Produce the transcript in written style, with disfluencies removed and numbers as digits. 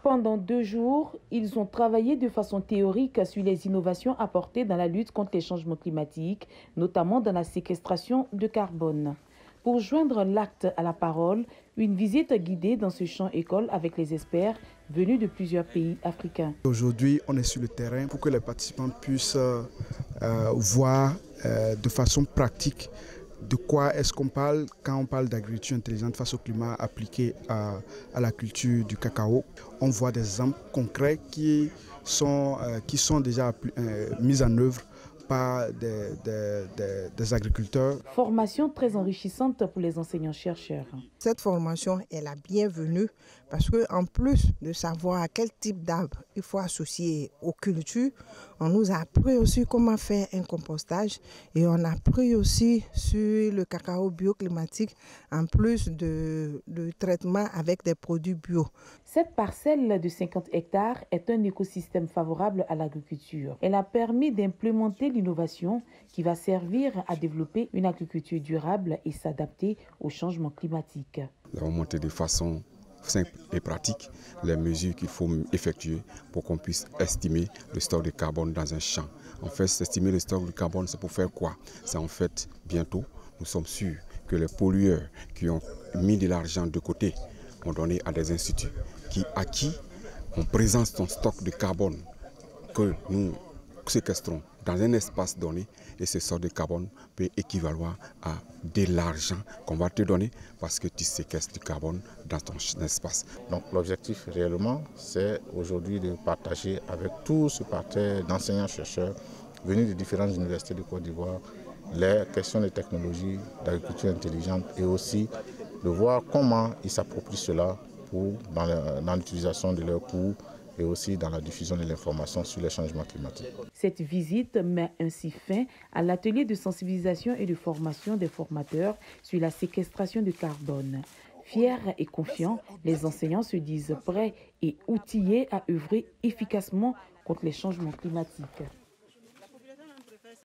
Pendant 2 jours, ils ont travaillé de façon théorique sur les innovations apportées dans la lutte contre les changements climatiques, notamment dans la séquestration de carbone. Pour joindre l'acte à la parole, une visite guidée dans ce champ école avec les experts venus de plusieurs pays africains. Aujourd'hui, on est sur le terrain pour que les participants puissent voir de façon pratique de quoi est-ce qu'on parle quand on parle d'agriculture intelligente face au climat appliqué à la culture du cacao. On voit des exemples concrets qui sont déjà mis en œuvre par des agriculteurs. Formation très enrichissante pour les enseignants-chercheurs. Cette formation est la bienvenue parce qu'en plus de savoir à quel type d'arbre il faut associer aux cultures, on nous a appris aussi comment faire un compostage et on a appris aussi sur le cacao bioclimatique en plus de traitement avec des produits bio. Cette parcelle de 50 hectares est un écosystème favorable à l'agriculture. Elle a permis d'implémenter l'innovation qui va servir à développer une agriculture durable et s'adapter au changement climatique. Nous avons montré de façon simple et pratique les mesures qu'il faut effectuer pour qu'on puisse estimer le stock de carbone dans un champ. En fait, estimer le stock de carbone, c'est pour faire quoi? C'est en fait, bientôt, nous sommes sûrs que les pollueurs qui ont mis de l'argent de côté ont donné à des instituts à qui on présente son stock de carbone que nous séquestrons dans un espace donné et ce stock de carbone peut équivaloir à de l'argent qu'on va te donner parce que tu séquestres du carbone dans ton espace. Donc l'objectif réellement, c'est aujourd'hui de partager avec tout ce parterre d'enseignants-chercheurs venus de différentes universités de Côte d'Ivoire les questions de technologie, d'agriculture intelligente et aussi de voir comment ils s'approprient cela dans l'utilisation de leurs cours et aussi dans la diffusion de l'information sur les changements climatiques. Cette visite met ainsi fin à l'atelier de sensibilisation et de formation des formateurs sur la séquestration de carbone. Fiers et confiants, les enseignants se disent prêts et outillés à œuvrer efficacement contre les changements climatiques.